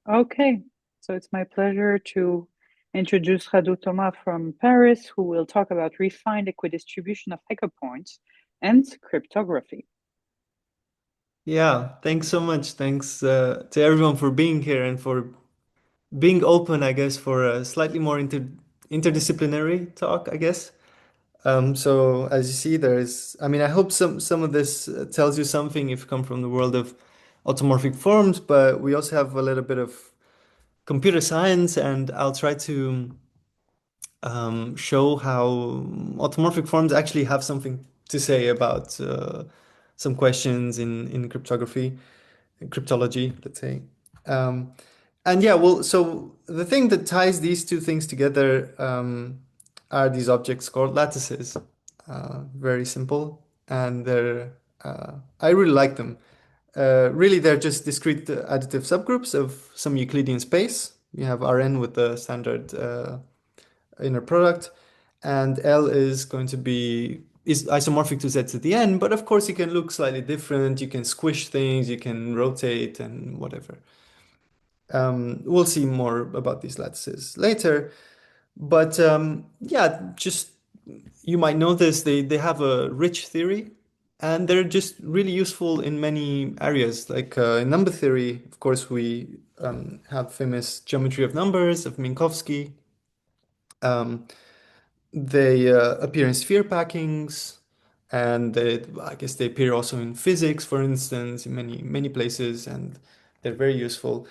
Okay, so it's my pleasure to introduce Radu Toma from Paris, who will talk about refined equidistribution of Hecke points and cryptography. Yeah, thanks so much. Thanks to everyone for being here and for being open, I guess, for a slightly more interdisciplinary talk, I guess. So as you see, I mean, I hope some of this tells you something if you come from the world of automorphic forms, but we also have a little bit of computer science, and I'll try to show how automorphic forms actually have something to say about some questions in cryptography. Cryptology, let's say. Um, and yeah, well, so the thing that ties these two things together are these objects called lattices. Very simple, and I really like them. Really, they're just discrete additive subgroups of some Euclidean space. You have Rn with the standard inner product, and L is going to be is isomorphic to Z's at the end, but of course it can look slightly different. You can squish things, you can rotate and whatever. We'll see more about these lattices later, but yeah, just you might know this. They have a rich theory, and they're just really useful in many areas. Like in number theory, of course, we have famous geometry of numbers of Minkowski. Um, They appear in sphere packings, and I guess they appear also in physics, for instance, in many places, and they're very useful.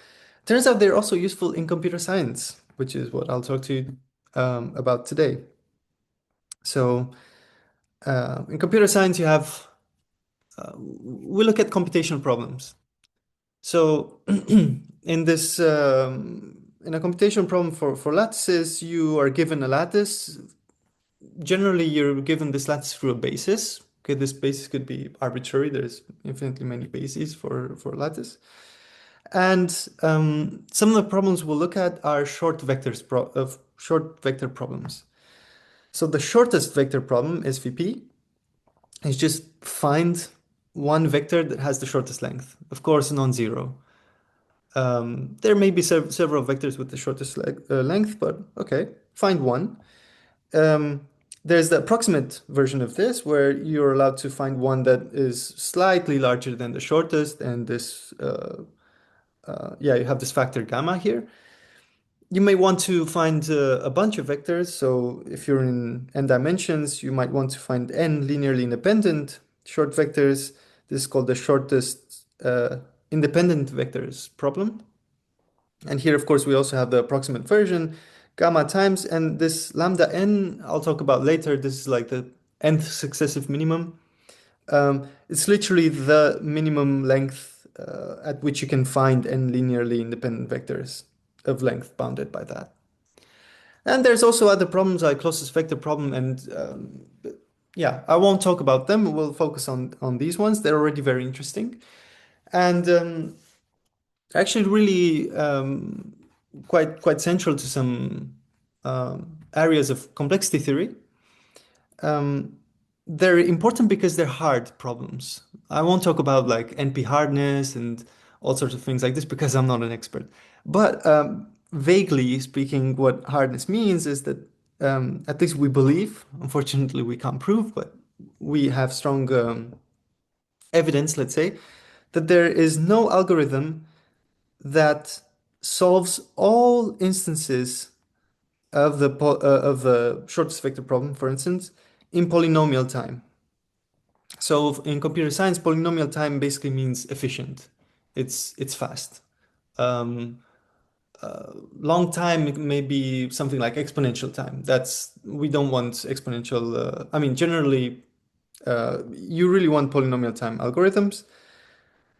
Turns out they're also useful in computer science, which is what I'll talk to you about today. So, in computer science, you have we look at computational problems. So, in a computation problem for lattices, you are given a lattice. Generally, you're given this lattice through a basis. Okay, this basis could be arbitrary. There's infinitely many bases for a lattice. And some of the problems we'll look at are short vector problems. So the shortest vector problem, SVP, is just find one vector that has the shortest length. Of course, non-zero. There may be several vectors with the shortest length, but okay, find one. Um, there's the approximate version of this where you're allowed to find one that is slightly larger than the shortest, and yeah, you have this factor gamma here. You may want to find a bunch of vectors. So if you're in n dimensions, you might want to find n linearly independent short vectors. This is called the shortest independent vectors problem. And here, of course, we also have the approximate version, gamma times, and this lambda n, I'll talk about later. This is like the nth successive minimum. It's literally the minimum length at which you can find n linearly independent vectors of length bounded by that. And there's also other problems like closest vector problem, and yeah, I won't talk about them. We'll focus on these ones. They're already very interesting, and actually really quite central to some areas of complexity theory. Um, they're important because they're hard problems. I won't talk about like NP hardness and all sorts of things like this because I'm not an expert. But vaguely speaking, what hardness means is that at least we believe, unfortunately we can't prove, but we have strong evidence, let's say, that there is no algorithm that solves all instances of the shortest vector problem, for instance, in polynomial time. So in computer science, polynomial time basically means efficient. It's fast. Um, Long time may be something like exponential time. That's we don't want exponential. I mean, generally, you really want polynomial time algorithms.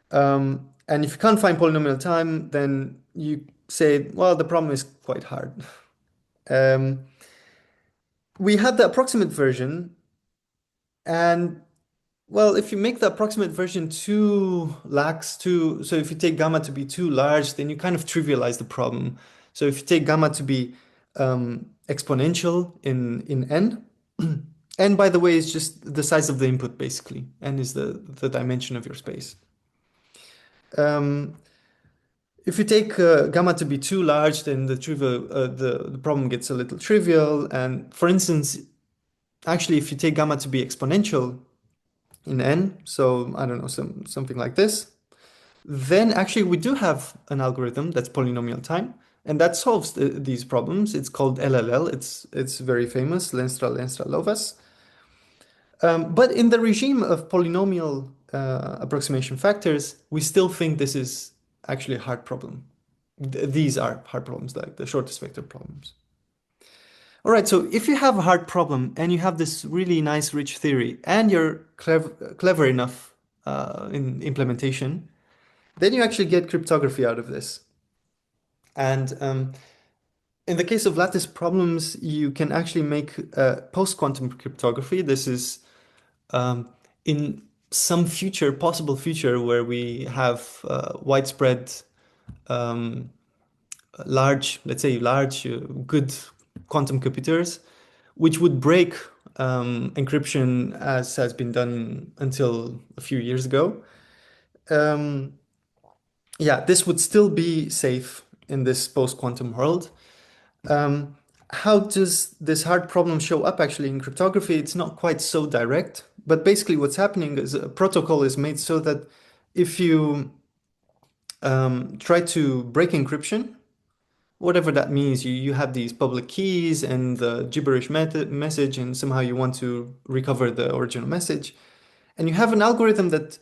And if you can't find polynomial time, then you say, well, the problem is quite hard. Um, we had the approximate version, and well, if you make the approximate version too lax, so if you take gamma to be too large, then you kind of trivialize the problem. So if you take gamma to be exponential in n, n, by the way, is just the size of the input, basically. N is the dimension of your space. Um, if you take gamma to be too large, then the problem gets a little trivial. And for instance, actually, if you take gamma to be exponential in n, so I don't know, something like this, then actually we do have an algorithm that's polynomial time, and that solves these problems. It's called LLL. It's very famous, Lenstra-Lenstra-Lovász. But in the regime of polynomial approximation factors, we still think this is actually a hard problem. These are hard problems, like the shortest vector problems. All right, so if you have a hard problem and you have this really nice, rich theory, and you're clever enough in implementation, then you actually get cryptography out of this. And in the case of lattice problems, you can actually make post-quantum cryptography. This is in some future, possible future, where we have widespread, large, let's say large, good quantum computers, which would break encryption as has been done until a few years ago. Yeah, this would still be safe in this post-quantum world. How does this hard problem show up actually in cryptography? It's not quite so direct, but basically what's happening is a protocol is made so that if you try to break encryption, whatever that means, you have these public keys and the gibberish message, and somehow you want to recover the original message. And you have an algorithm that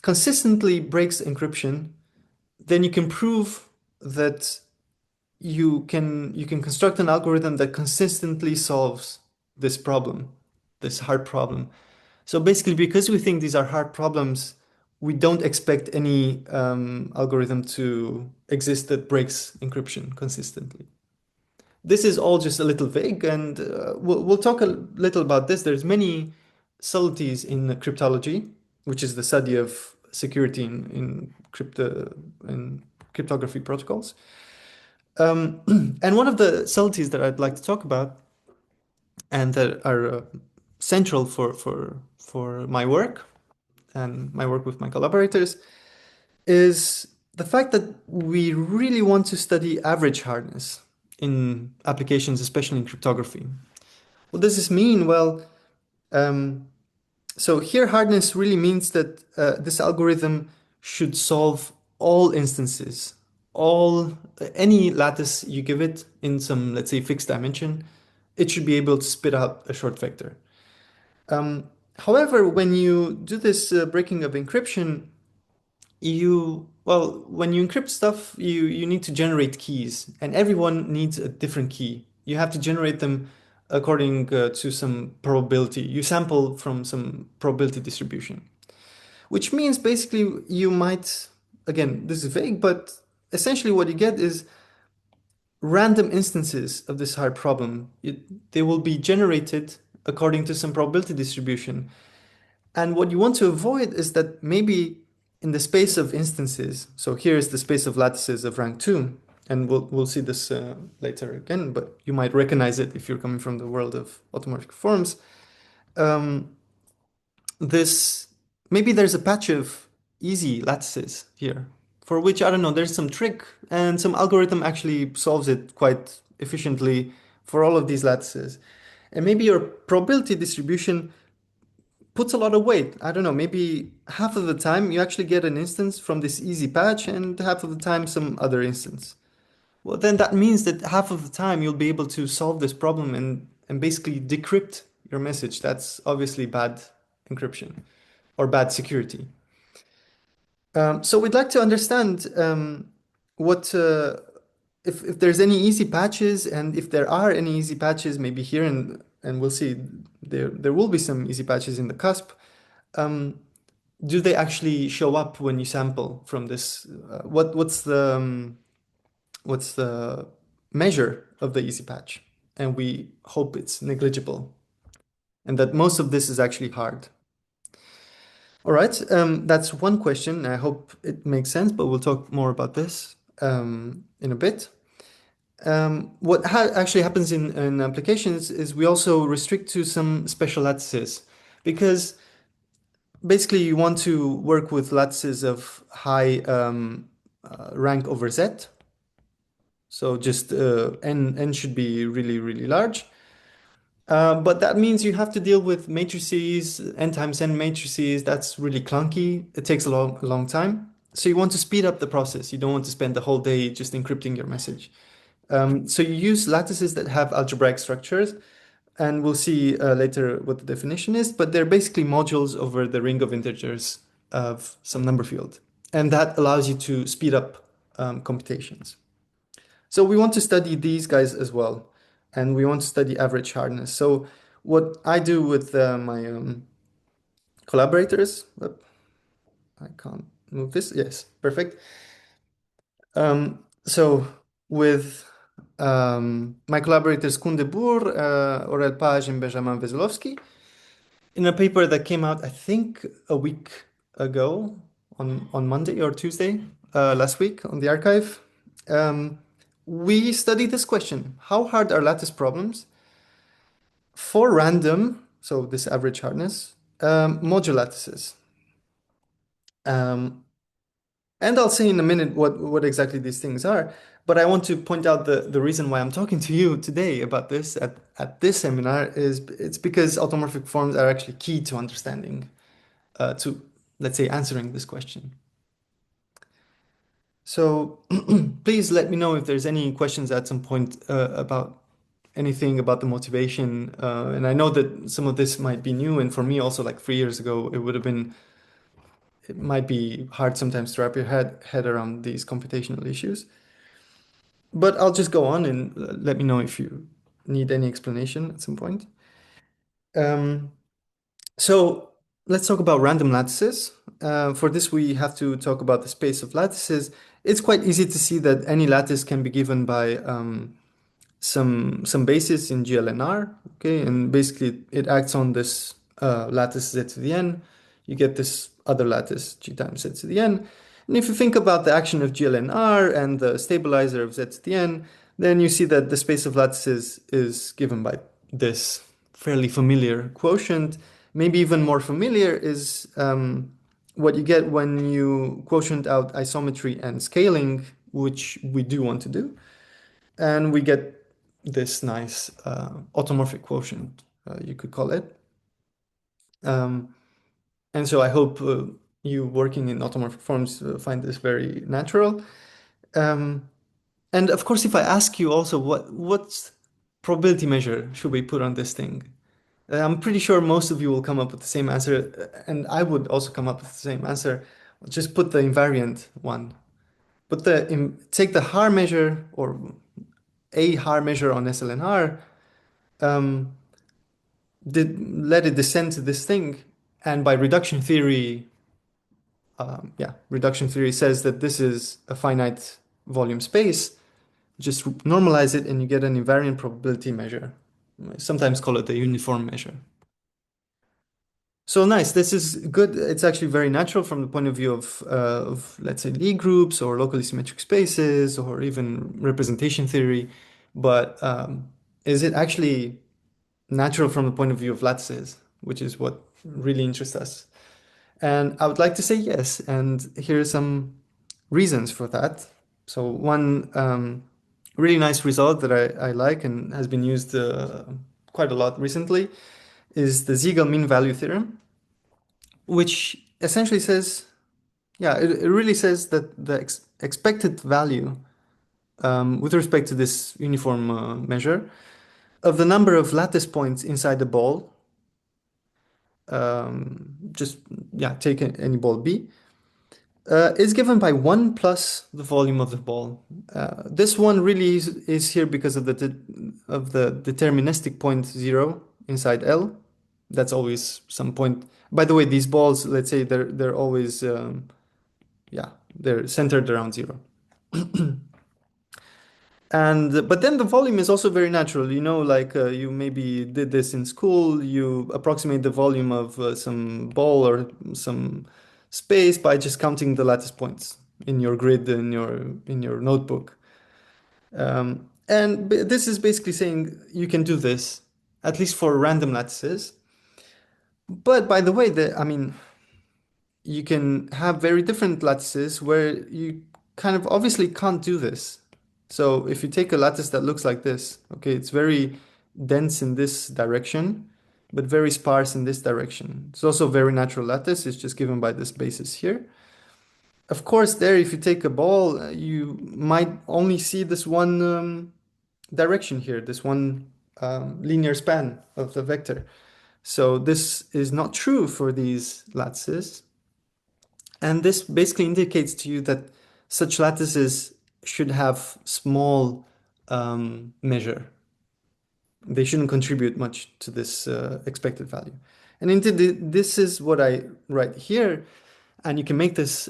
consistently breaks encryption, then you can prove that you can construct an algorithm that consistently solves this problem, this hard problem. So basically, because we think these are hard problems, we don't expect any algorithm to exist that breaks encryption consistently. This is all just a little vague, and we'll talk a little about this. There's many subtleties in cryptology, which is the study of security in cryptography protocols. And one of the subtleties that I'd like to talk about, and that are central for my work and my work with my collaborators, is the fact that we really want to study average hardness in applications, especially in cryptography. What does this mean? Well, so here hardness really means that this algorithm should solve all instances, any lattice you give it in some, let's say, fixed dimension, it should be able to spit out a short vector. However, when you do this breaking of encryption, when you encrypt stuff, you need to generate keys, and everyone needs a different key. You have to generate them according to some probability. You sample from some probability distribution, which means basically you might, again, this is vague, but essentially what you get is random instances of this hard problem. They will be generated according to some probability distribution. And what you want to avoid is that maybe in the space of instances, so here is the space of lattices of rank 2, and we'll see this later again, but you might recognize it if you're coming from the world of automorphic forms. Maybe there's a patch of easy lattices here, for which, I don't know, there's some trick and some algorithm actually solves it quite efficiently for all of these lattices. And maybe your probability distribution puts a lot of weight. I don't know, maybe half of the time you actually get an instance from this easy patch and half of the time some other instance. Well, then that means that half of the time you'll be able to solve this problem and basically decrypt your message. That's obviously bad encryption or bad security. So we'd like to understand what if there's any easy patches, and if there are any easy patches, maybe here and we'll see there will be some easy patches in the cusp. Do they actually show up when you sample from this? What's the measure of the easy patch? And we hope it's negligible, and that most of this is actually hard. All right, that's one question. I hope it makes sense, but we'll talk more about this in a bit. What actually happens in applications is we also restrict to some special lattices, because basically you want to work with lattices of high rank over Z. So just n should be really, really large. But that means you have to deal with matrices, n times n matrices. That's really clunky. It takes a long time. So you want to speed up the process. You don't want to spend the whole day just encrypting your message. So you use lattices that have algebraic structures, and we'll see later what the definition is, but they're basically modules over the ring of integers of some number field. And that allows you to speed up computations. So we want to study these guys as well, and we want to study average hardness. So what I do with my collaborators, I can't move this. Yes, perfect. So with my collaborators Koen de Boer, Aurel Page, and Benjamin Veselowski, in a paper that came out, I think, a week ago on Monday or Tuesday last week on the archive, we studied this question: how hard are lattice problems for random, so this average hardness, modular lattices? Um, And I'll say in a minute what exactly these things are. But I want to point out the reason why I'm talking to you today about this at this seminar is it's because automorphic forms are actually key to understanding, to, let's say, answering this question. So please let me know if there's any questions at some point about anything about the motivation. And I know that some of this might be new, and for me also, like 3 years ago, it might be hard sometimes to wrap your head around these computational issues. But I'll just go on and let me know if you need any explanation at some point. Um, so let's talk about random lattices. For this, we have to talk about the space of lattices. It's quite easy to see that any lattice can be given by some basis in GLNR, okay, and basically it acts on this lattice z to the n. You get this other lattice g times z to the n. And if you think about the action of GLNR and the stabilizer of z to the n, then you see that the space of lattices is given by this fairly familiar quotient. Maybe even more familiar is what you get when you quotient out isometry and scaling, which we do want to do. And we get this nice automorphic quotient, you could call it. And so I hope you working in automorphic forms find this very natural. And of course, if I ask you also what probability measure should we put on this thing? I'm pretty sure most of you will come up with the same answer, and I would also come up with the same answer. Just put the invariant one. Take the Haar measure or a Haar measure on SLNR, let it descend to this thing, and by reduction theory, reduction theory says that this is a finite volume space. Just normalize it and you get an invariant probability measure. Sometimes call it a uniform measure. So nice, this is good. It's actually very natural from the point of view of let's say, Lie groups or locally symmetric spaces or even representation theory. But is it actually natural from the point of view of lattices, which is what really interests us? And I would like to say yes. And here are some reasons for that. So one really nice result that I like and has been used quite a lot recently is the Siegel mean value theorem, which essentially says, it really says that the expected value with respect to this uniform measure of the number of lattice points inside the ball, take any ball B, is given by 1 plus the volume of the ball. This one really is here because of the deterministic point 0 inside L. That's always some point. By the way, these balls, let's say they're always they're centered around 0. And but then the volume is also very natural. Like you maybe did this in school. You approximate the volume of some ball or some space by just counting the lattice points in your grid in your notebook. And this is basically saying you can do this at least for random lattices. But by the way, you can have very different lattices where you kind of obviously can't do this. So if you take a lattice that looks like this, okay, it's very dense in this direction, but very sparse in this direction. It's also a very natural lattice. It's just given by this basis here. Of course, there, if you take a ball, you might only see this one direction here, this one linear span of the vector. So this is not true for these lattices. And this basically indicates to you that such lattices should have small measure. They shouldn't contribute much to this expected value. And indeed, this is what I write here. And you can make this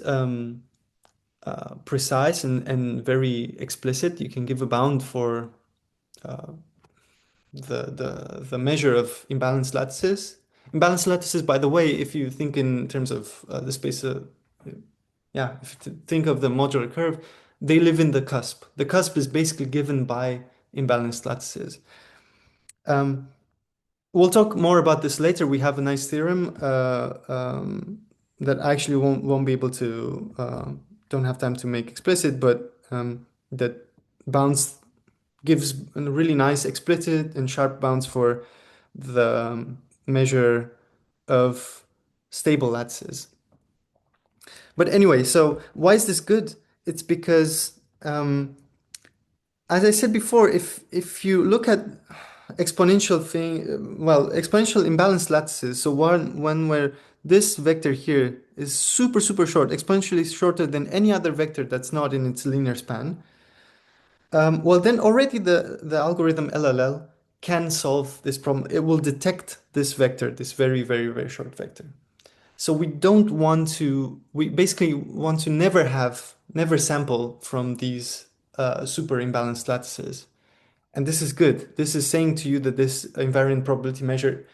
precise and very explicit. You can give a bound for the measure of imbalanced lattices. Imbalanced lattices, by the way, if you think in terms of the space, yeah, if you think of the modular curve, they live in the cusp. The cusp is basically given by imbalanced lattices. We'll talk more about this later. We have a nice theorem that I actually won't be able to don't have time to make explicit, but that bounds gives a really nice explicit and sharp bounds for the measure of stable lattices. But anyway, so why is this good? It's because, as I said before, if you look at exponential exponential imbalanced lattices, so one where this vector here is super, super short, exponentially shorter than any other vector that's not in its linear span, well, then already the algorithm LLL can solve this problem. It will detect this vector, this very, very, very short vector. So we don't want to, we basically want to never sample from these super imbalanced lattices. And this is good. This is saying to you that this invariant probability measure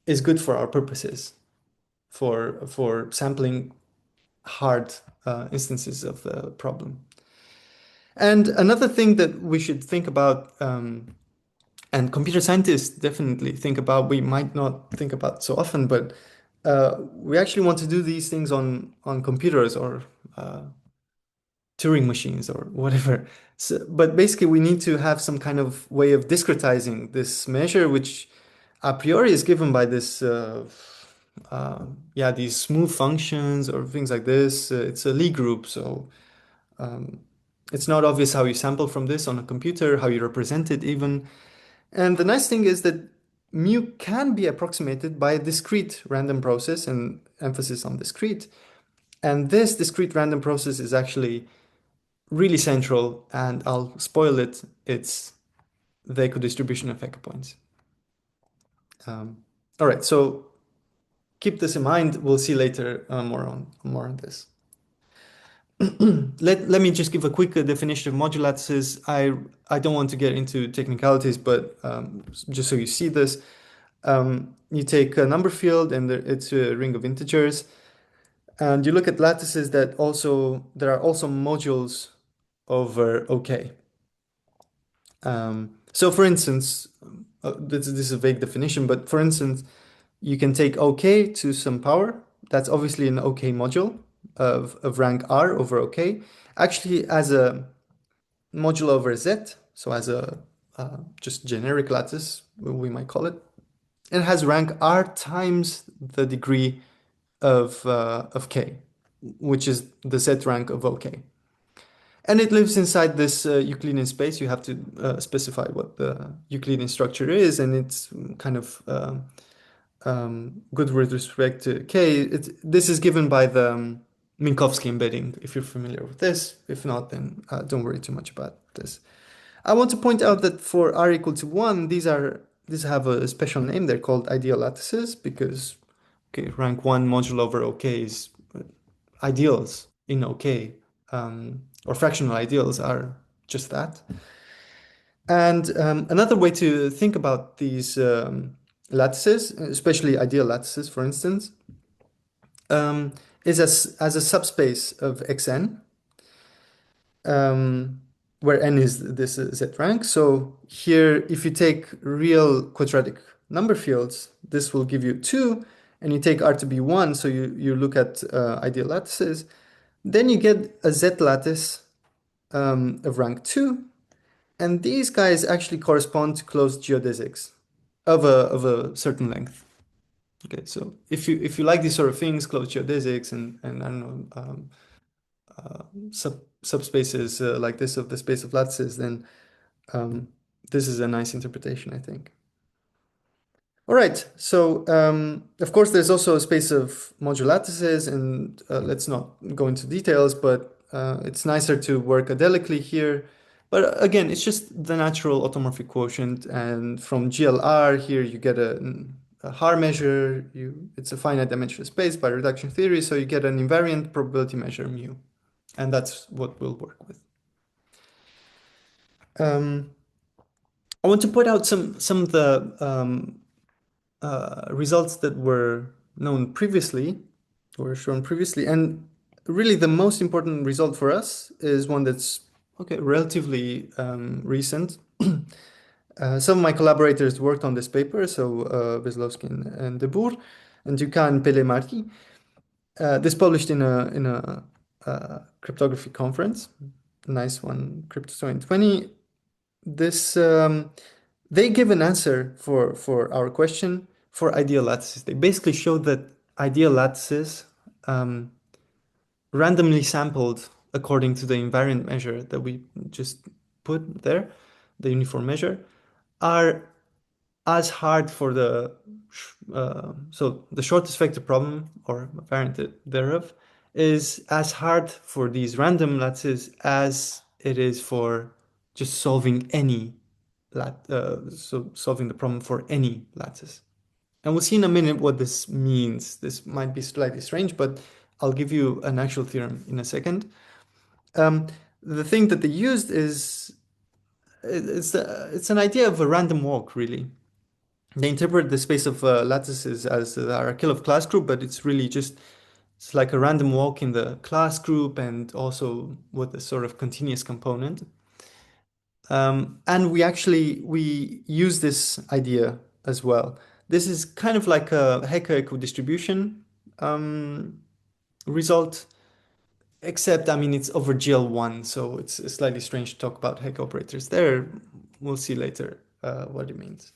is good for our purposes, for sampling hard instances of the problem. And another thing that we should think about, and computer scientists definitely think about, we might not think about so often, but we actually want to do these things on computers or Turing machines or whatever. So, but basically, we need to have some kind of way of discretizing this measure, which a priori is given by this, yeah, these smooth functions or things like this. It's a Lie group, so it's not obvious how you sample from this on a computer, how you represent it even. And the nice thing is that mu can be approximated by a discrete random process, and emphasis on discrete. And this discrete random process is actually really central, and I'll spoil it. It's the equidistribution of Hecke points. All right, so keep this in mind. We'll see later more on this. Let me just give a quick definition of modular lattices. I don't want to get into technicalities, but just so you see this, you take a number field and it's a ring of integers, and you look at lattices that there are also modules over OK. So for instance, this is a vague definition, but for instance, you can take OK to some power. That's obviously an OK module of rank R over OK. Actually, as a module over Z, so as a just generic lattice, we might call it, it has rank R times the degree of K, which is the Z rank of OK. And it lives inside this Euclidean space. You have to specify what the Euclidean structure is, and it's kind of good with respect to K. This is given by the Minkowski embedding, if you're familiar with this. If not, then don't worry too much about this. I want to point out that for R equal to 1, these have a special name. They're called ideal lattices because rank 1 modulo over OK is ideals in OK. Or fractional ideals are just that. And another way to think about these lattices, especially ideal lattices, for instance, is as a subspace of Xn, where n is this Z rank. So here, if you take real quadratic number fields, this will give you 2, and you take R to be 1, so you look at ideal lattices. Then you get a Z lattice of rank 2, and these guys actually correspond to closed geodesics of a certain length. Okay, so if you like these sort of things, closed geodesics and I don't know subspaces like this of the space of lattices, then um, this is a nice interpretation, I think. All right, so of course there's also a space of modular lattices, and let's not go into details, but it's nicer to work adelically here. But again, it's just the natural automorphic quotient, and from GLR here you get a Haar measure. It's a finite dimensional space by reduction theory, so you get an invariant probability measure mu, and that's what we'll work with. Um, I want to point out some of the results that were known previously or shown previously. And really the most important result for us is one that's okay, relatively recent. Some of my collaborators worked on this paper, so Vezlovsky and De Boer, and Ducat and Pele-Marty. This published in a cryptography conference, nice one, Crypto 2020. This they give an answer for our question for ideal lattices. They basically showed that ideal lattices um, randomly sampled according to the invariant measure that we just put there, the uniform measure, are as hard for the so the shortest vector problem or variant thereof is as hard for these random lattices as it is for just solving any so solving the problem for any lattice. And we'll see in a minute what this means. This might be slightly strange, but I'll give you an actual theorem in a second. The thing that they used is it's an idea of a random walk, really. They interpret the space of lattices as the Arachilov class group, but it's really just it's like a random walk in the class group and also with a sort of continuous component. And we use this idea as well. This is kind of like a Hecke equidistribution result, except I mean it's over GL1, so it's slightly strange to talk about Hecke operators there. We'll see later what it means.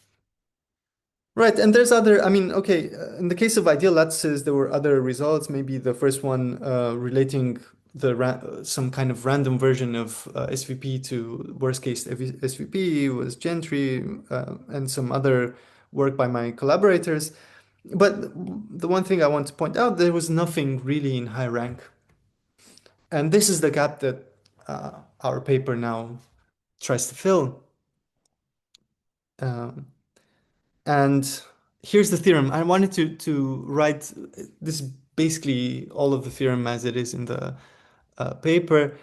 Right, and there's other, I mean, okay, in the case of ideal lattices, there were other results. Maybe the first one relating some kind of random version of SVP to worst case SVP was Gentry and some other work by my collaborators. But the one thing I want to point out, there was nothing really in high rank. And this is the gap that our paper now tries to fill. Um, And here's the theorem. I wanted to write this is basically all of the theorem as it is in the paper,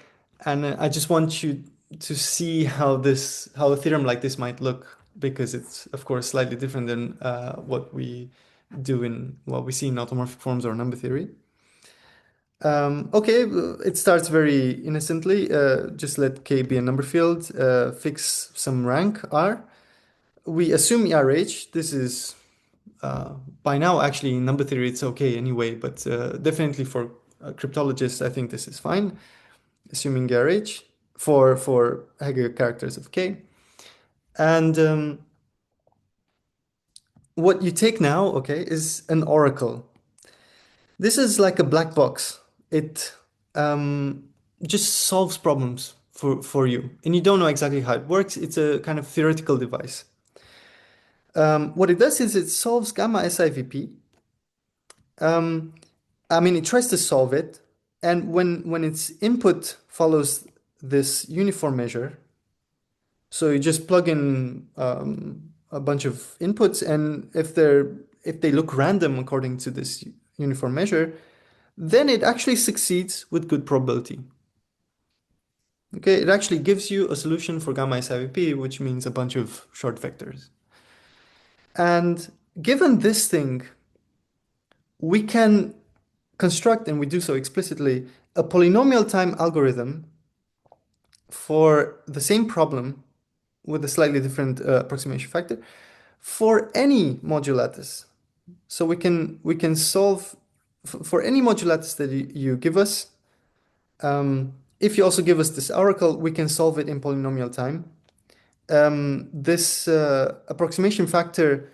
and I just want you to see how a theorem like this might look because it's of course slightly different than what we do in what we see in automorphic forms or number theory. Okay, it starts very innocently. Just let K be a number field. Fix some rank R. We assume ERH. This is by now, actually, in number theory, it's okay anyway, but definitely for cryptologists, I think this is fine, assuming RH for Hecke characters of K. And what you take now, okay, is an oracle. This is like a black box. It just solves problems for you, and you don't know exactly how it works. It's a kind of theoretical device. What it does is it solves gamma SIVP. I mean, it tries to solve it, and when its input follows this uniform measure, so you just plug in a bunch of inputs, and if they look random according to this uniform measure, then it actually succeeds with good probability. Okay, it actually gives you a solution for gamma SIVP, which means a bunch of short vectors. And given this thing, we can construct, and we do so explicitly, a polynomial time algorithm for the same problem with a slightly different approximation factor for any modular lattice. So we can solve for any modular lattice that you give us. If you also give us this oracle, we can solve it in polynomial time. This approximation factor,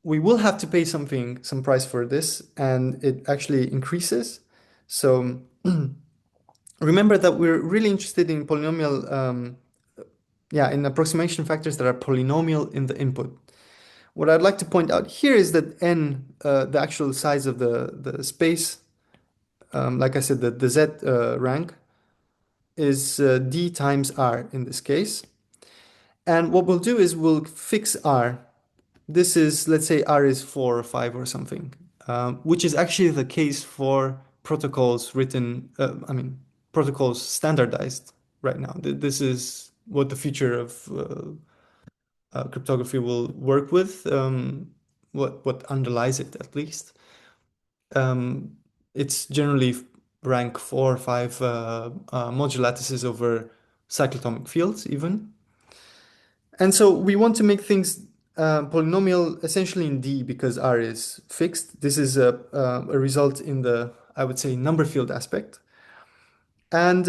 we will have to pay some price for this, and it actually increases. So remember that we're really interested in polynomial, in approximation factors that are polynomial in the input. What I'd like to point out here is that n, the actual size of the space, like I said, the z rank is d times r in this case. And what we'll do is we'll fix r. This is, let's say r is 4 or 5 or something, which is actually the case for protocols written, protocols standardized right now. This is what the future of cryptography will work with, what underlies it at least. It's generally rank 4 or 5 modular lattices over cyclotomic fields even. And so we want to make things polynomial essentially in D because R is fixed. This is a result in the, I would say, number field aspect. And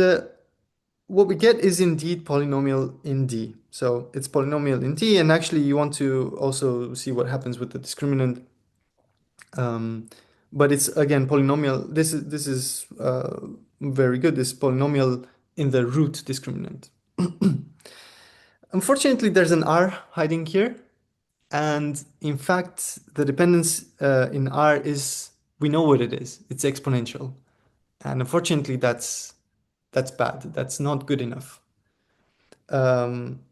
what we get is indeed polynomial in D. So it's polynomial in D, and actually you want to also see what happens with the discriminant. But it's again polynomial. This is very good. This polynomial in the root discriminant. Unfortunately, there's an R hiding here. And in fact, the dependence in R is, we know what it is. It's exponential. And unfortunately, that's bad. That's not good enough. And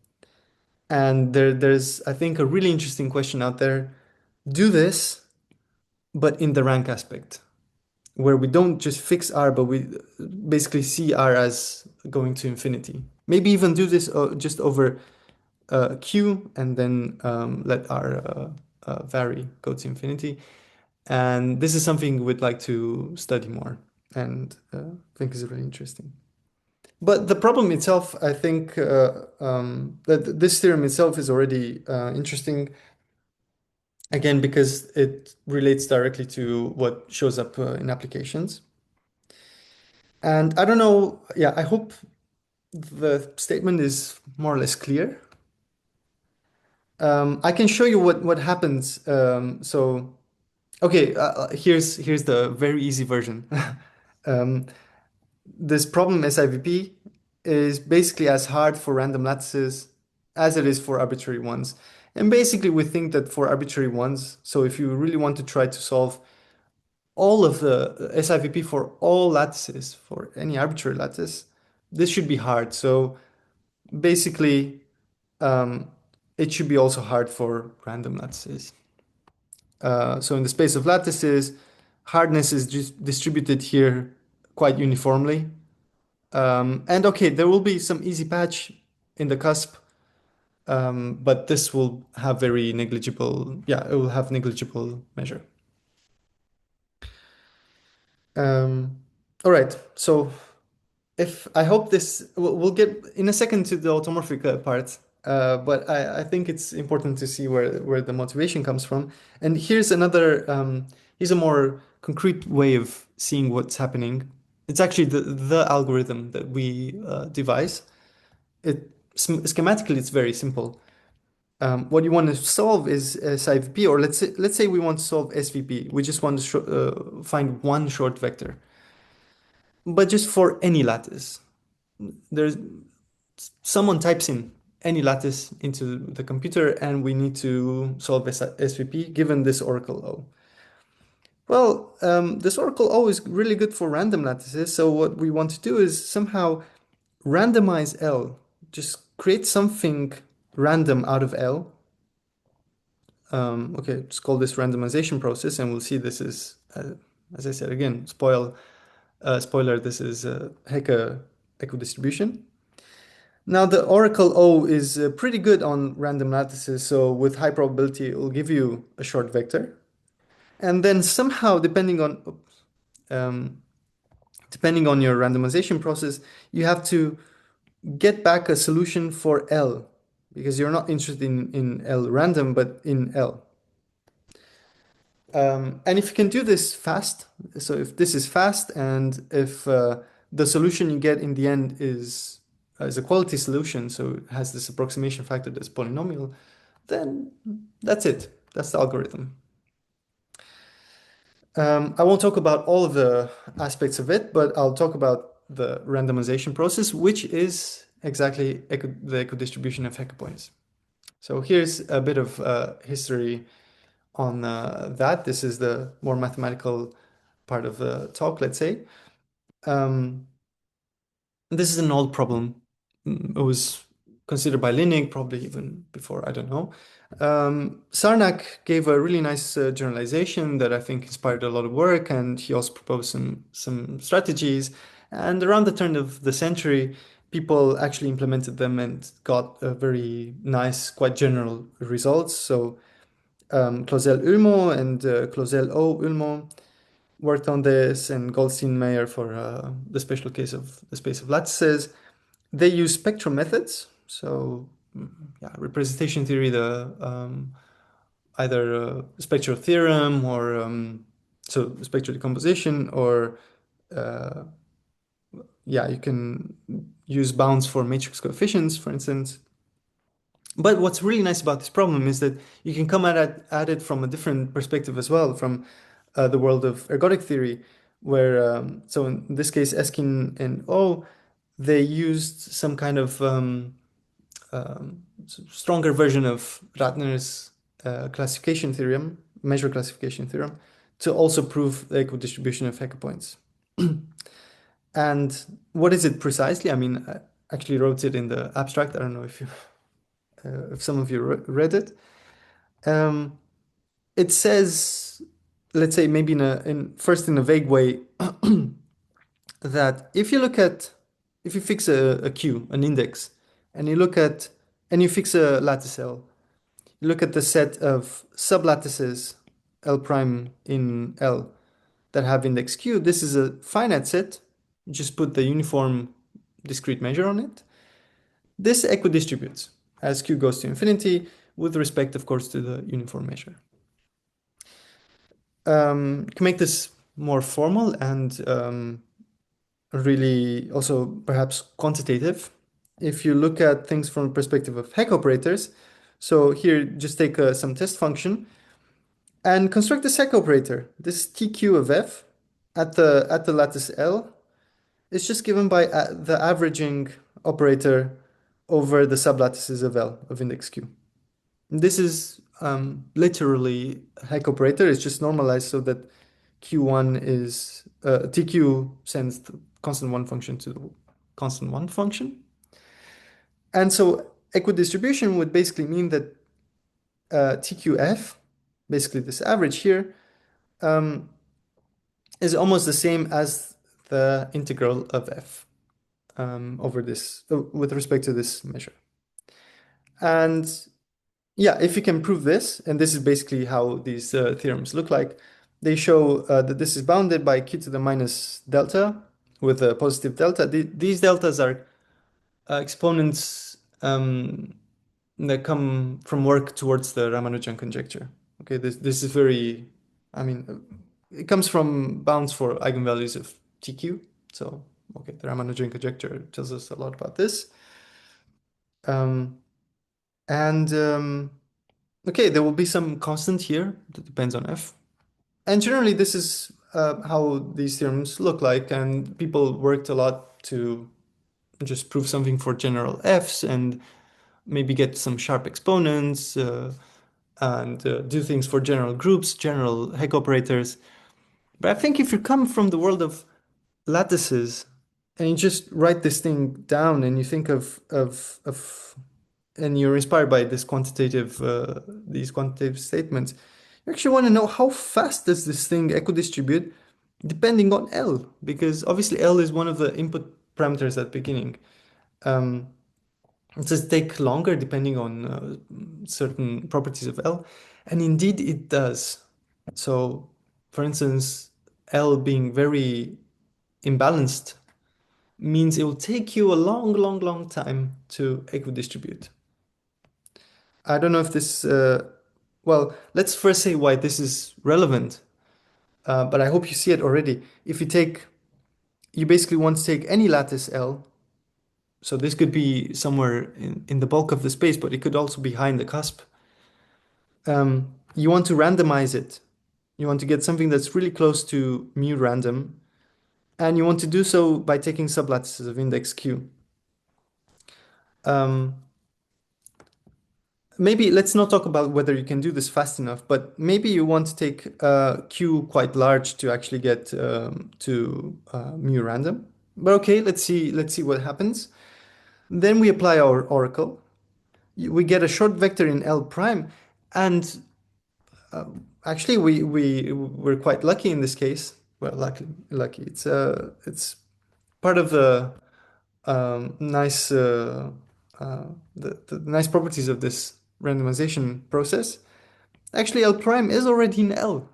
there's, I think, a really interesting question out there. Do this, but in the rank aspect, where we don't just fix R, but we basically see R as going to infinity. Maybe even do this just over Q and then let R vary, go to infinity. And this is something we'd like to study more and think is really interesting. But the problem itself, I think that this theorem itself is already interesting, again, because it relates directly to what shows up in applications. And I don't know, yeah, I hope the statement is more or less clear. I can show you what happens. Okay, here's the very easy version. This problem SIVP is basically as hard for random lattices as it is for arbitrary ones. And basically we think that for arbitrary ones, so if you really want to try to solve all of the SIVP for all lattices, for any arbitrary lattice, this should be hard. So basically, it should be also hard for random lattices. So in the space of lattices, hardness is just distributed here quite uniformly. And okay, there will be some easy patch in the cusp, but this will have very negligible, yeah, it will have negligible measure. All right, so if I hope this, we'll get in a second to the automorphic part, but I think it's important to see where the motivation comes from. And here's another, here's a more concrete way of seeing what's happening. It's actually the algorithm that we devise. Schematically, it's very simple. What you want to solve is SIVP, or let's say we want to solve SVP. We just want to find one short vector, but just for any lattice. There's someone types in any lattice into the computer, and we need to solve SVP given this oracle O. Well, this oracle O is really good for random lattices. So what we want to do is somehow randomize L, just create something random out of L. Okay, let's call this randomization process, and we'll see this is, as I said again, spoiler, this is Hecke equidistribution. Now the oracle O is pretty good on random lattices, so with high probability it will give you a short vector. And then somehow, depending on your randomization process, you have to get back a solution for L, because you're not interested in L random, but in L. And if you can do this fast, so if this is fast, and if the solution you get in the end is a quality solution, so it has this approximation factor that's polynomial, then that's it. That's the algorithm. I won't talk about all of the aspects of it, but I'll talk about the randomization process, which is exactly the equidistribution of Hecke points. So here's a bit of history on that. This is the more mathematical part of the talk, let's say. Um, this is an old problem. It was considered by Linnig, probably even before, I don't know. Sarnak gave a really nice generalization that I think inspired a lot of work, and he also proposed some strategies. And around the turn of the century, people actually implemented them and got a very nice, quite general results. So Clausel-Ullmo and Clausel-O-Ullmo worked on this, and Goldstein-Meyer for the special case of the space of lattices. They use spectral methods, so yeah, representation theory, the either spectral theorem or so spectral decomposition, or yeah, you can use bounds for matrix coefficients, for instance. But what's really nice about this problem is that you can come at it from a different perspective as well, from the world of ergodic theory, where, so in this case, Eskin and O, they used some kind of stronger version of Ratner's classification theorem, measure classification theorem, to also prove the equidistribution of Hecke points. And what is it precisely? I mean, I actually wrote it in the abstract. I don't know if some of you read it. It says, let's say maybe first in a vague way, that if you fix a Q, an index, and you fix a lattice L, you look at the set of sublattices L prime in L that have index Q. This is a finite set. You just put the uniform discrete measure on it. This equidistributes as Q goes to infinity with respect, of course, to the uniform measure. You can make this more formal and really also perhaps quantitative. If you look at things from the perspective of Hecke operators, so here just take some test function and construct this Hecke operator. This TQ of f at the lattice L is just given by the averaging operator over the sublattices of L of index Q. This is literally Hecke operator. It's just normalized so that Q1 is TQ sends the constant one function to the constant one function. And so equidistribution would basically mean that TQF, basically this average here, is almost the same as the integral of f over this, with respect to this measure. And yeah, if you can prove this, and this is basically how these theorems look like, they show that this is bounded by q to the minus delta with a positive delta. These deltas are exponents that come from work towards the Ramanujan conjecture. Okay, this is very, I mean, it comes from bounds for eigenvalues of TQ. So, okay, the Ramanujan conjecture tells us a lot about this. Okay, there will be some constant here that depends on f. And generally, this is how these theorems look like. And people worked a lot to just prove something for general f's and maybe get some sharp exponents and do things for general groups, general Hecke operators. But I think if you come from the world of lattices and you just write this thing down and you think of and you're inspired by these quantitative statements, you actually want to know how fast does this thing equidistribute depending on L, because obviously L is one of the input parameters at the beginning. It does take longer depending on certain properties of L, and indeed it does. So, for instance, L being very imbalanced means it will take you a long, long, long time to equidistribute. I don't know if this, well, let's first say why this is relevant, but I hope you see it already. If you take you basically want to take any lattice L. So this could be somewhere in the bulk of the space, but it could also be high in the cusp. You want to randomize it. You want to get something that's really close to mu random, and you want to do so by taking sublattices of index Q. Um, Maybe let's not talk about whether you can do this fast enough, but maybe you want to take Q quite large to actually get to mu random. But okay, let's see what happens. Then we apply our oracle. We get a short vector in L prime, and actually we're quite lucky in this case. Well, lucky. It's part of the nice the nice properties of this randomization process. Actually, L prime is already in L.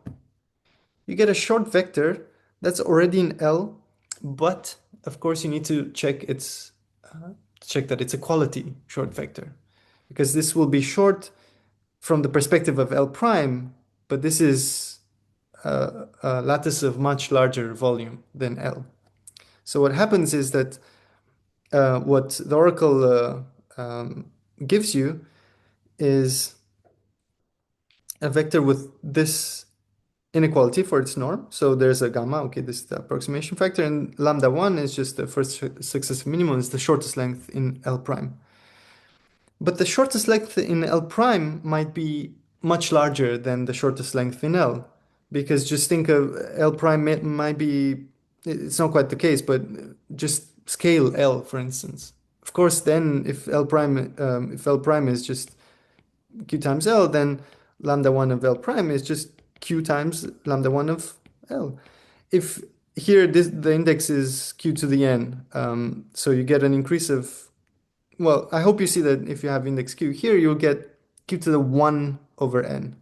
You get a short vector that's already in L, but of course you need to check that it's a quality short vector, because this will be short from the perspective of L prime, but this is a lattice of much larger volume than L. So what happens is that what the oracle gives you is a vector with this inequality for its norm. So there's a gamma, okay, this is the approximation factor, and lambda 1 is just the first successive minimum, is the shortest length in L prime. But the shortest length in L prime might be much larger than the shortest length in L, because just think of L prime might be, it's not quite the case, but just scale L, for instance. Of course, then if L prime is just Q times L, then lambda 1 of L prime is just Q times lambda 1 of L. If here the index is Q to the n, so you get an increase of, well, I hope you see that if you have index Q here, you'll get Q to the 1 over n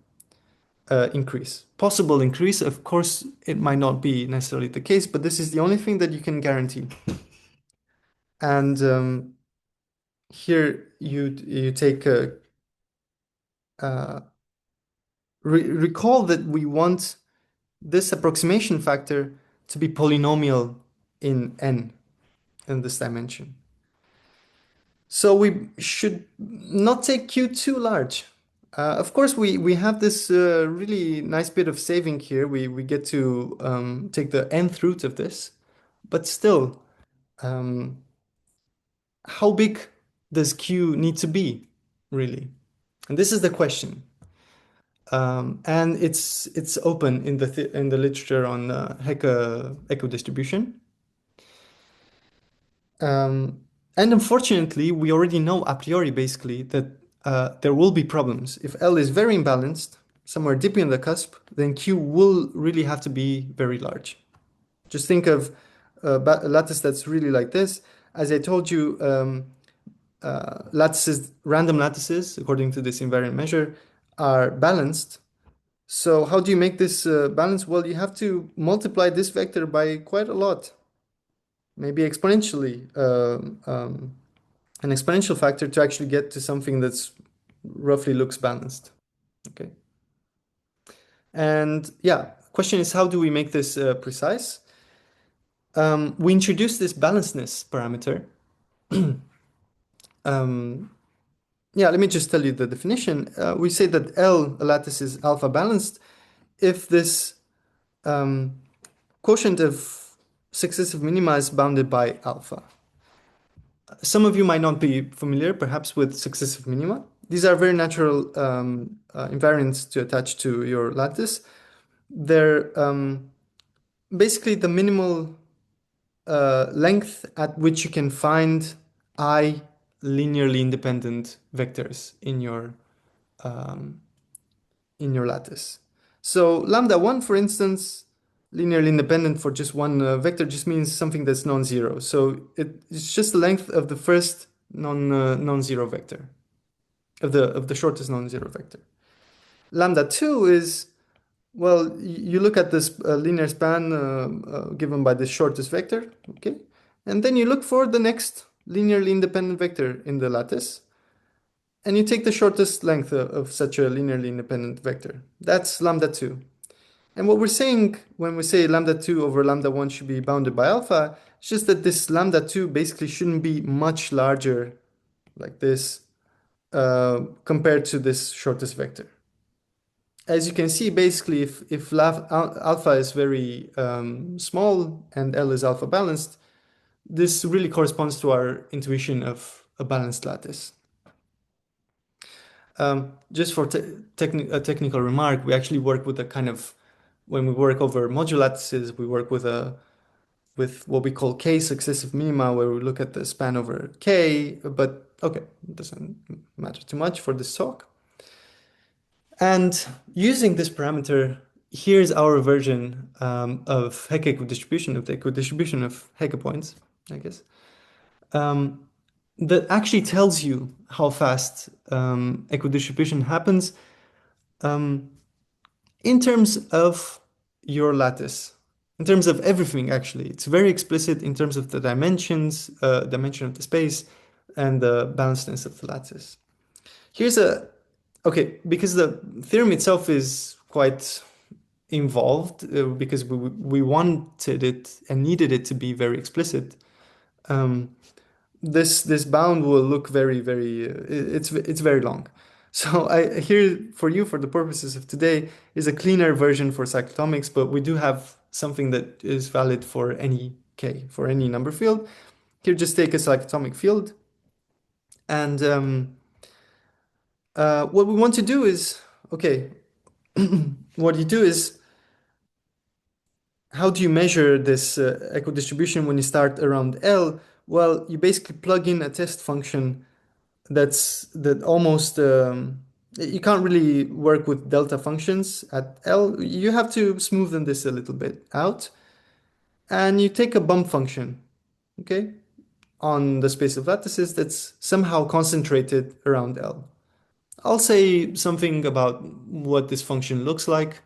increase. Possible increase, of course, it might not be necessarily the case, but this is the only thing that you can guarantee. And here you take recall that we want this approximation factor to be polynomial in n in this dimension. So we should not take Q too large. Of course, we have this really nice bit of saving here. We get to take the nth root of this, but still, um, how big does Q need to be, really? And this is the question. And it's open in the literature on Hecke equidistribution. And unfortunately, we already know a priori, basically, that there will be problems. If L is very imbalanced, somewhere deep in the cusp, then Q will really have to be very large. Just think of a lattice that's really like this. As I told you, random lattices, according to this invariant measure, are balanced. So how do you make this balance? Well, you have to multiply this vector by quite a lot, maybe exponentially, an exponential factor to actually get to something that's roughly looks balanced. Okay. And yeah, question is, how do we make this precise? We introduce this balancedness parameter. Yeah, let me just tell you the definition. We say that L, a lattice, is alpha balanced if this quotient of successive minima is bounded by alpha. Some of you might not be familiar, perhaps, with successive minima. These are very natural invariants to attach to your lattice. They're basically the minimal length at which you can find I linearly independent vectors in your lattice. So lambda 1, for instance, linearly independent for just one vector just means something that's non-zero. So it's just the length of the first non-zero vector, of the shortest non-zero vector. Lambda 2 is, well, you look at this linear span given by the shortest vector, okay? And then you look for the next linearly independent vector in the lattice, and you take the shortest length of such a linearly independent vector. That's lambda 2. And what we're saying when we say lambda 2 over lambda 1 should be bounded by alpha, it's just that this lambda 2 basically shouldn't be much larger like this compared to this shortest vector. As you can see, basically, if alpha is very small and L is alpha balanced, this really corresponds to our intuition of a balanced lattice. Just for a technical remark, we actually work with a kind of, when we work over modular lattices, we work with what we call K successive minima, where we look at the span over K, but okay, it doesn't matter too much for this talk. And using this parameter, here's our version of Hecke equidistribution, of the equidistribution of Hecke points, I guess, that actually tells you how fast equidistribution happens in terms of your lattice, in terms of everything, actually. It's very explicit in terms of the dimensions, dimension of the space, and the balancedness of the lattice. Here's a, okay, because the theorem itself is quite involved because we wanted it and needed it to be very explicit. This bound will look very it's very long. So I here for you, for the purposes of today, is a cleaner version for cyclotomics, but we do have something that is valid for any K, for any number field. Here, just take a cyclotomic field, and what we want to do is, okay, what you do is, how do you measure this equidistribution when you start around L? Well, you basically plug in a test function that almost you can't really work with delta functions at L. You have to smoothen this a little bit out, and you take a bump function, okay, on the space of lattices that's somehow concentrated around L. I'll say something about what this function looks like.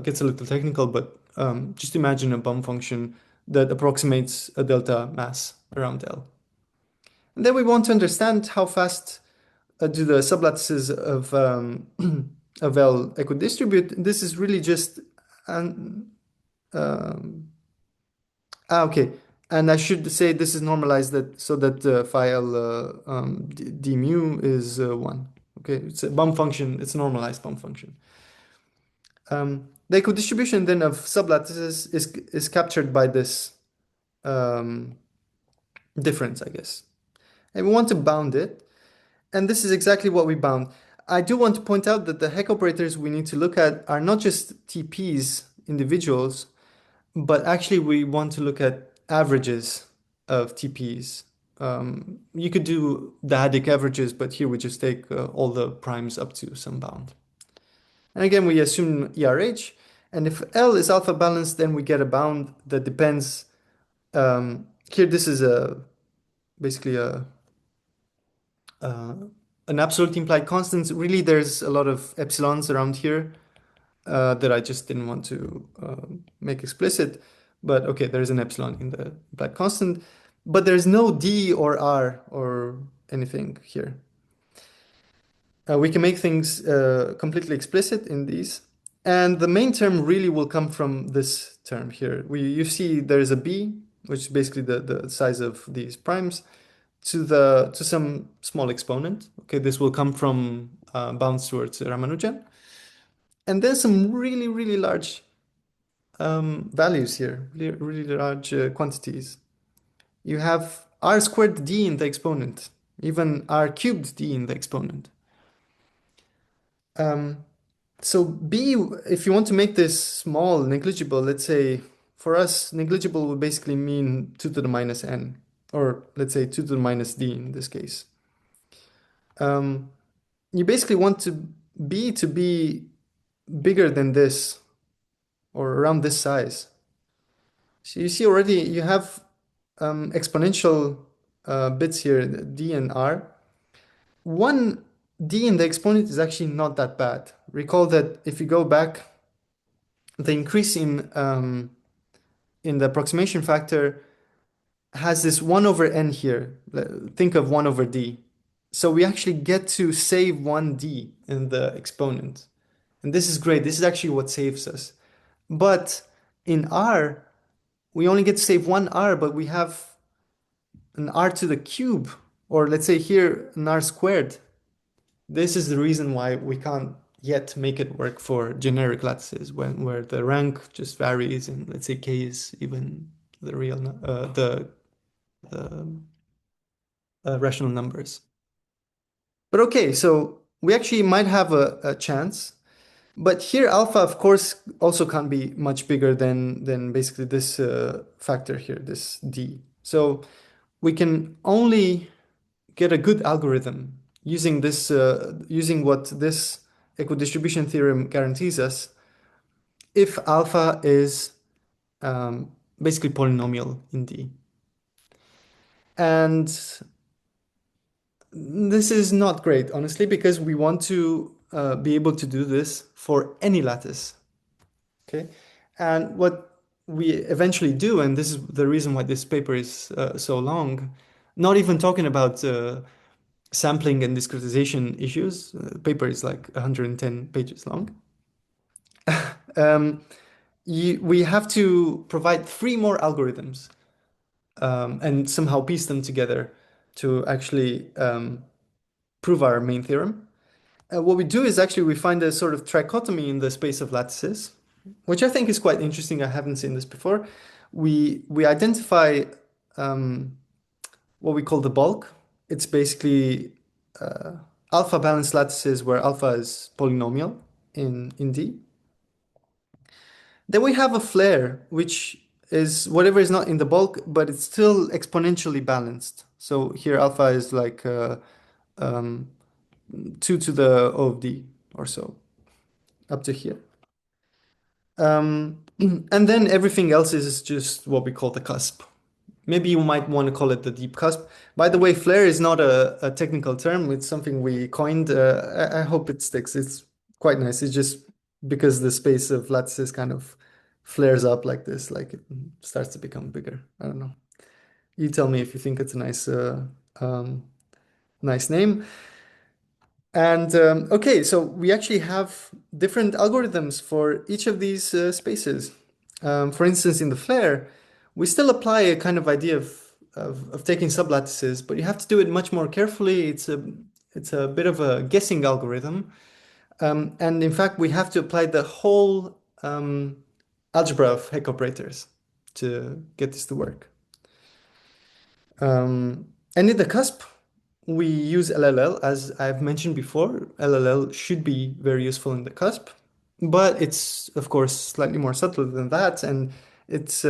Gets a little technical, but just imagine a bump function that approximates a delta mass around L. And then we want to understand how fast do the sublattices of of L equidistribute. This is really just an okay. And I should say this is normalized that so that phi L d mu is 1. Okay, it's a bump function. It's a normalized bump function. The equidistribution then of sublattices is captured by this difference, I guess. And we want to bound it. And this is exactly what we bound. I do want to point out that the Hecke operators we need to look at are not just TPs, individuals, but actually we want to look at averages of TPs. You could do dyadic averages, but here we just take all the primes up to some bound. And again, we assume ERH. And if L is alpha balanced, then we get a bound that depends. Here, this is basically an absolute implied constant. Really, there's a lot of epsilons around here that I just didn't want to make explicit. But okay, there's an epsilon in the implied constant. But there's no D or R or anything here. We can make things completely explicit in these. And the main term really will come from this term here. You see there's a B, which is basically the size of these primes, to some small exponent. Okay, this will come from bounds towards Ramanujan. And then some really large values here, really large quantities. You have r squared d in the exponent, even r cubed d in the exponent. So B, if you want to make this small, negligible, let's say for us, negligible would basically mean 2 to the minus n, or let's say 2 to the minus d in this case. You basically want to be bigger than this, or around this size. So you see already you have exponential bits here, d and r. One d in the exponent is actually not that bad. Recall that if you go back, the increase in the approximation factor has this 1 over n here. Think of 1 over d. So we actually get to save 1d in the exponent. And this is great. This is actually what saves us. But in R, we only get to save one R, but we have an R to the cube, or let's say here, an R squared. This is the reason why we can't yet make it work for generic lattices where the rank just varies and let's say k is even the real the rational numbers. But okay, so we actually might have a chance. But here alpha, of course, also can't be much bigger than basically this factor here, this d. So we can only get a good algorithm using this using what this equidistribution theorem guarantees us if alpha is basically polynomial in D. And this is not great, honestly, because we want to be able to do this for any lattice. Okay, and what we eventually do, and this is the reason why this paper is so long, not even talking about sampling and discretization issues. The paper is like 110 pages long. um, we have to provide three more algorithms and somehow piece them together to actually prove our main theorem. What we do is actually we find a sort of trichotomy in the space of lattices, which I think is quite interesting. I haven't seen this before. We identify what we call the bulk. It's basically alpha balanced lattices where alpha is polynomial in D. Then we have a flare, which is whatever is not in the bulk, but it's still exponentially balanced. So here alpha is like 2 to the O of D or so, up to here. And then everything else is just what we call the cusp. Maybe you might want to call it the deep cusp. By the way, flare is not a technical term. It's something we coined. I hope it sticks. It's quite nice. It's just because the space of lattices kind of flares up like this, like it starts to become bigger. I don't know. You tell me if you think it's a nice name. And okay, so we actually have different algorithms for each of these spaces. For instance, in the flare, we still apply a kind of idea of taking sublattices, but you have to do it much more carefully. It's a bit of a guessing algorithm. And in fact, we have to apply the whole algebra of Hecke operators to get this to work. And in the cusp, we use LLL, as I've mentioned before. LLL should be very useful in the cusp, but it's, of course, slightly more subtle than that. And it's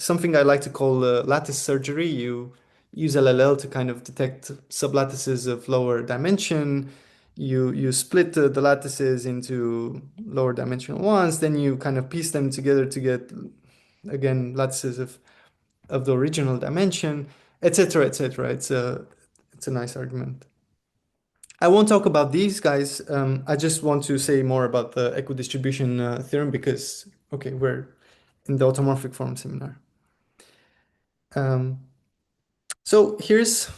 something I like to call lattice surgery. You use LLL to kind of detect sublattices of lower dimension. You split the lattices into lower dimensional ones, then you kind of piece them together to get, again, lattices of the original dimension, etc., etc. It's a nice argument. I won't talk about these guys. I just want to say more about the equidistribution theorem because, okay, we're in the automorphic form seminar. So here's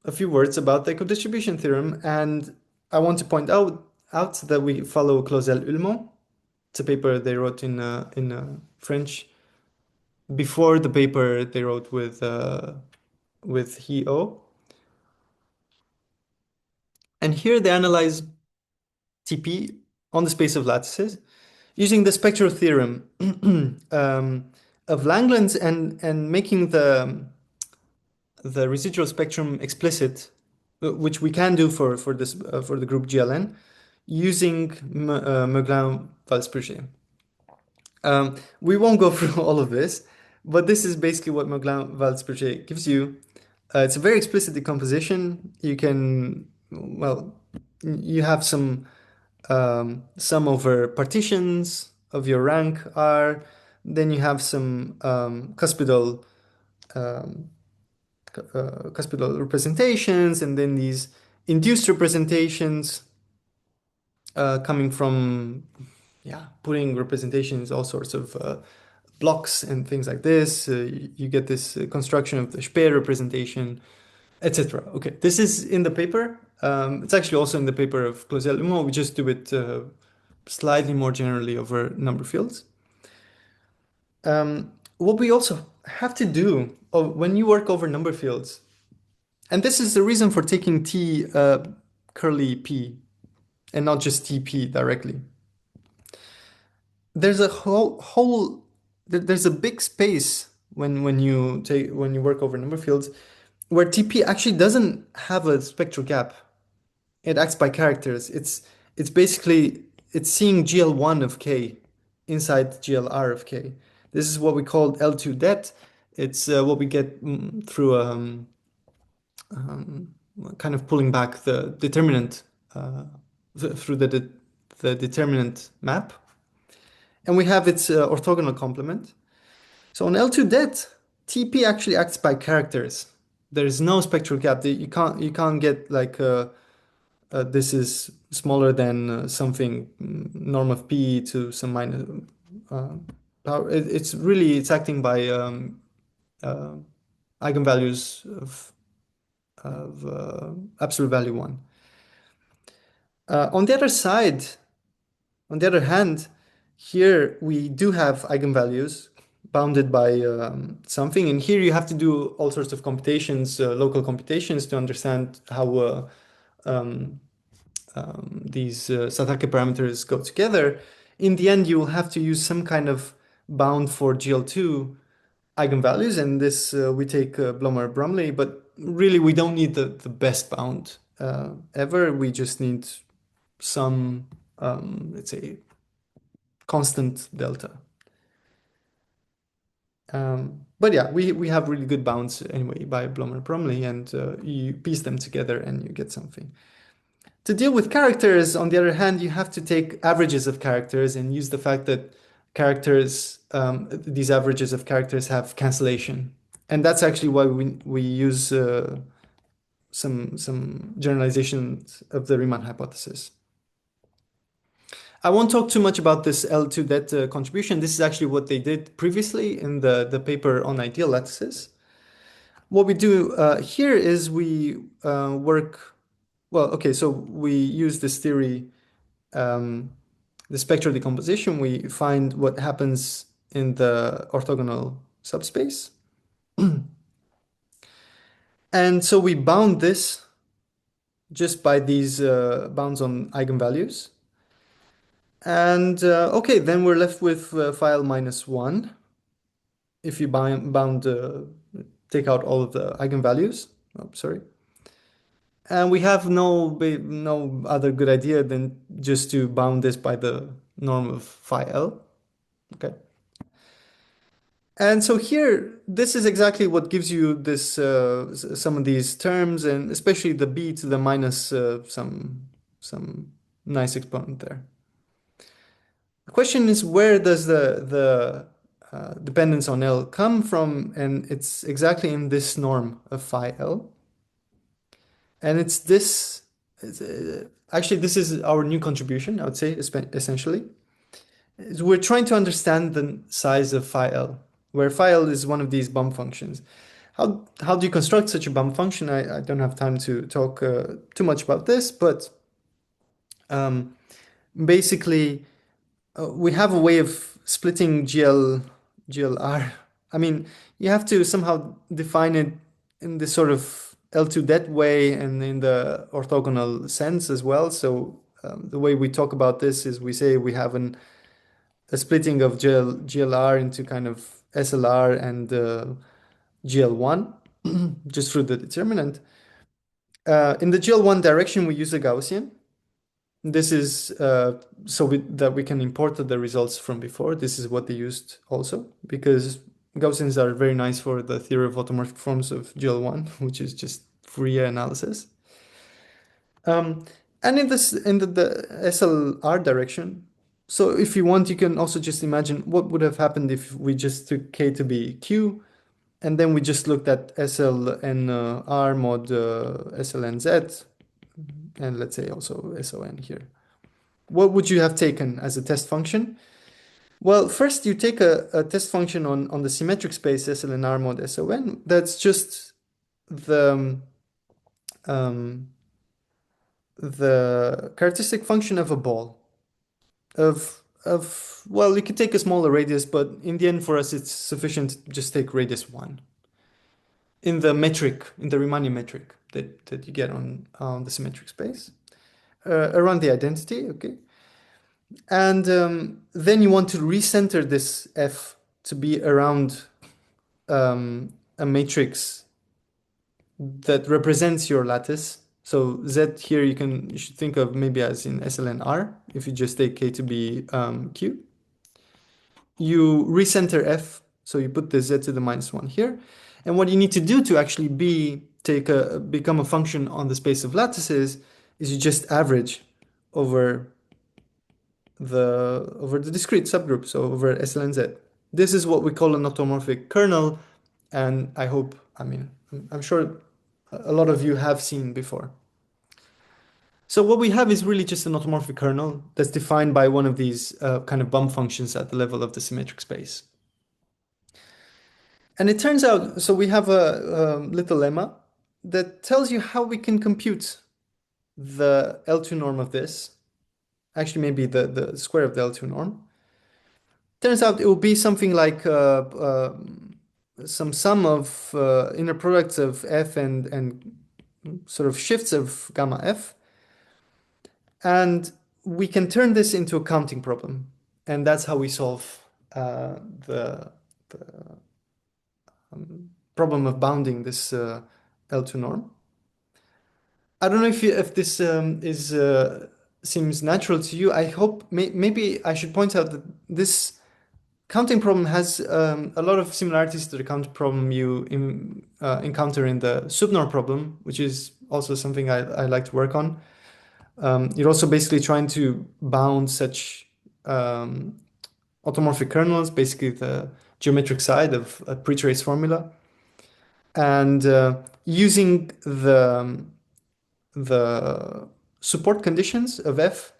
a few words about the equidistribution theorem, and I want to point out that we follow Clausel-Ullmann. It's a paper they wrote in French before the paper they wrote with He-Oh. And here they analyze TP on the space of lattices using the spectral theorem of Langlands and making the residual spectrum explicit, which we can do for this for the group GLN using Meglin-Walz-Purgé. We won't go through all of this, but this is basically what Meglin-Walz-Purgé gives you. It's a very explicit decomposition. You can, well, you have some sum over partitions of your rank R. Then you have some cuspidal cuspidal representations, and then these induced representations coming from putting representations, all sorts of blocks and things like this. You get this construction of the Speer representation, etc. Okay, this is in the paper. It's actually also in the paper of Clausel-Ullmann. We just do it slightly more generally over number fields. What we also have to do when you work over number fields, and this is the reason for taking T curly P and not just TP directly. There's a there's a big space when you work over number fields where TP actually doesn't have a spectral gap. It acts by characters. It's basically it's seeing GL1 of K inside GLR of K. This is what we call L2 det. It's what we get through kind of pulling back the determinant through the determinant map. And we have its orthogonal complement. So on L2 det, TP actually acts by characters. There is no spectral gap. You can't get like this is smaller than something norm of P to some minus power. It's acting by uh, eigenvalues of absolute value 1. On the other side, on the other hand, here we do have eigenvalues bounded by something, and here you have to do all sorts of computations, local computations, to understand how these Satake parameters go together. In the end, you will have to use some kind of bound for GL2 eigenvalues, and this we take Blomer-Bromley, but really we don't need the best bound ever. We just need some, let's say, constant delta. But yeah, we have really good bounds anyway by Blomer-Bromley, and you piece them together and you get something. To deal with characters, on the other hand, you have to take averages of characters and use the fact that characters, these averages of characters have cancellation. And that's actually why we use some generalizations of the Riemann hypothesis. I won't talk too much about this L2 det contribution. This is actually what they did previously in the paper on ideal lattices. What we do here is we work, well, okay, so we use this theory, the spectral decomposition. We find what happens in the orthogonal subspace. And so we bound this just by these bounds on eigenvalues. And okay, then we're left with phi L minus 1 if you take out all of the eigenvalues. Oh, sorry. And we have no other good idea than just to bound this by the norm of phi L. Okay. And so here, this is exactly what gives you this some of these terms, and especially the b to the minus some nice exponent there. The question is, where does the dependence on L come from? And it's exactly in this norm of phi L. And it's this, actually, this is our new contribution, I would say, essentially. We're trying to understand the size of phi L, where phi L is one of these bump functions. How do you construct such a bump function? I don't have time to talk too much about this, but basically, we have a way of splitting GLR. I mean, you have to somehow define it in this sort of L2 det way and in the orthogonal sense as well. So the way we talk about this is we say we have a splitting of GLR into kind of SLR and GL1 just through the determinant. In the GL1 direction, we use a Gaussian. This is that we can import the results from before. This is what they used also, because Gaussians are very nice for the theory of automorphic forms of GL1, which is just Fourier analysis. And in the SLR direction, so if you want, you can also just imagine what would have happened if we just took K to be Q, and then we just looked at SLNR mod SLNZ, and let's say also SON here. What would you have taken as a test function? Well, first you take a test function on the symmetric space SLNR mod SON. That's just the characteristic function of a ball of well, you could take a smaller radius, but in the end for us it's sufficient to just take radius 1 in the metric, in the Riemannian metric that you get on the symmetric space around the identity, okay? And then you want to recenter this F to be around a matrix that represents your lattice. So Z here you should think of maybe as in SLN-R if you just take K to be Q. You recenter F, so you put the Z to the -1 here. And what you need to do to actually become a function on the space of lattices is you just average over the discrete subgroup, so over SLN-Z. This is what we call an automorphic kernel, and I'm sure a lot of you have seen before. So what we have is really just an automorphic kernel that's defined by one of these kind of bump functions at the level of the symmetric space. And it turns out, so we have a little lemma that tells you how we can compute the L2 norm of this. Actually, maybe the square of the L2 norm. Turns out it will be something like some sum of inner products of F and sort of shifts of gamma F. And we can turn this into a counting problem. And that's how we solve the problem of bounding this L2 norm. I don't know if this seems natural to you. I hope maybe I should point out that this counting problem has a lot of similarities to the counting problem you encounter in the subnorm problem, which is also something I like to work on. You're also basically trying to bound such automorphic kernels, basically the geometric side of a pre-trace formula, and using the support conditions of F,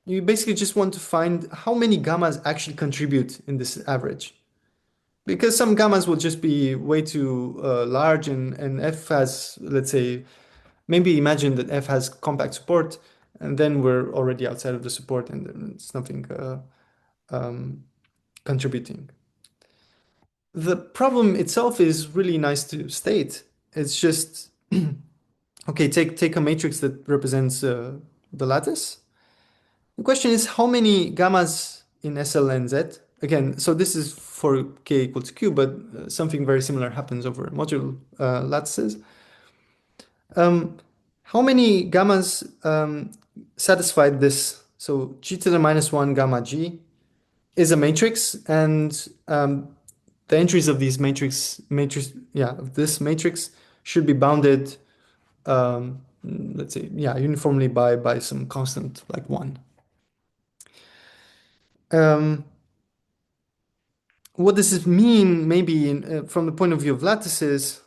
you basically just want to find how many gammas actually contribute in this average. Because some gammas will just be way too large and F has, let's say, maybe imagine that F has compact support and then we're already outside of the support and it's nothing contributing. The problem itself is really nice to state. It's just, okay, take a matrix that represents the lattice. The question is how many gammas in SLN-Z? Again, so this is for K equal to Q, but something very similar happens over modular lattices. How many gammas satisfy this? So G to the -1 gamma G is a matrix, and the entries of these of this matrix should be bounded, let's say, uniformly by some constant like 1. What does it mean, maybe from the point of view of lattices?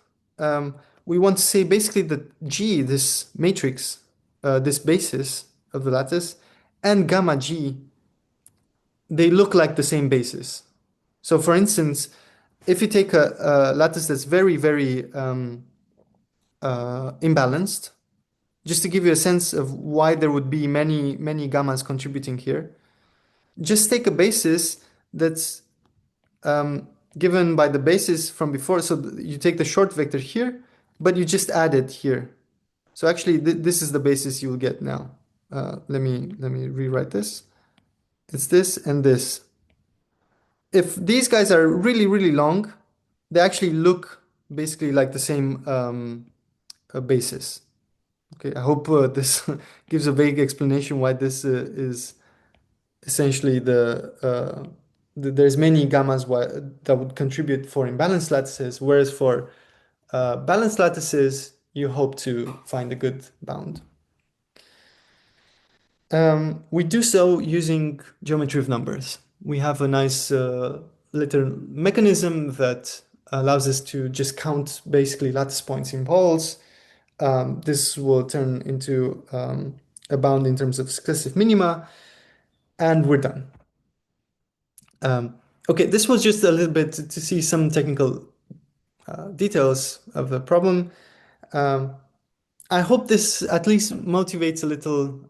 We want to say basically that G, this matrix, this basis of the lattice, and gamma G, they look like the same basis. So for instance, if you take a lattice that's very, very imbalanced, just to give you a sense of why there would be many, many gammas contributing here, just take a basis that's given by the basis from before. So you take the short vector here, but you just add it here. So actually, this is the basis you'll get now. Let me rewrite this. It's this and this. If these guys are really, really long, they actually look basically like the same basis. Okay, I hope this gives a vague explanation why this is essentially there's many gammas that would contribute for imbalanced lattices, whereas for balanced lattices, you hope to find a good bound. We do so using geometry of numbers. We have a nice little mechanism that allows us to just count basically lattice points in poles. This will turn into a bound in terms of successive minima, and we're done. Okay, this was just a little bit to see some technical details of the problem. I hope this at least motivates a little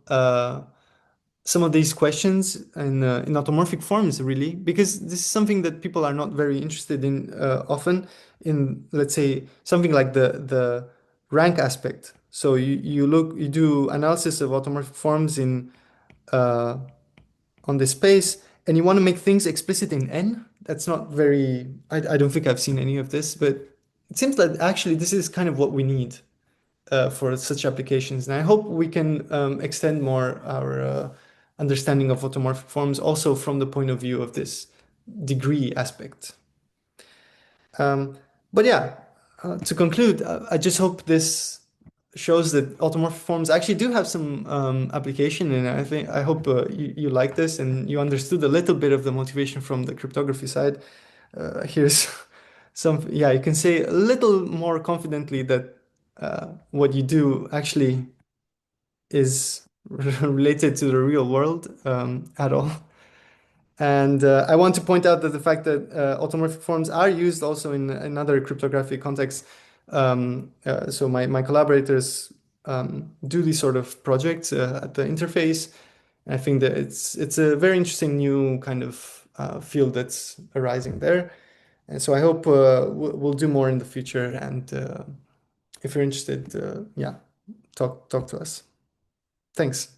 some of these questions in automorphic forms, really, because this is something that people are not very interested in often in, let's say, something like the rank aspect. So you do analysis of automorphic forms in uh, on this space, and you want to make things explicit in N. That's not very, I don't think I've seen any of this, but it seems that actually this is kind of what we need for such applications. And I hope we can extend more our understanding of automorphic forms also from the point of view of this degree aspect. Um, but yeah, to conclude, I just hope this shows that automorphic forms actually do have some application, and I hope you like this and you understood a little bit of the motivation from the cryptography side. Here's some, yeah, you can say a little more confidently that what you do actually is related to the real world at all. And I want to point out that the fact that automorphic forms are used also in other cryptographic contexts. So my collaborators do these sort of projects at the interface. I think that it's a very interesting new kind of field that's arising there. And so I hope we'll do more in the future. And if you're interested, yeah, talk to us. Thanks.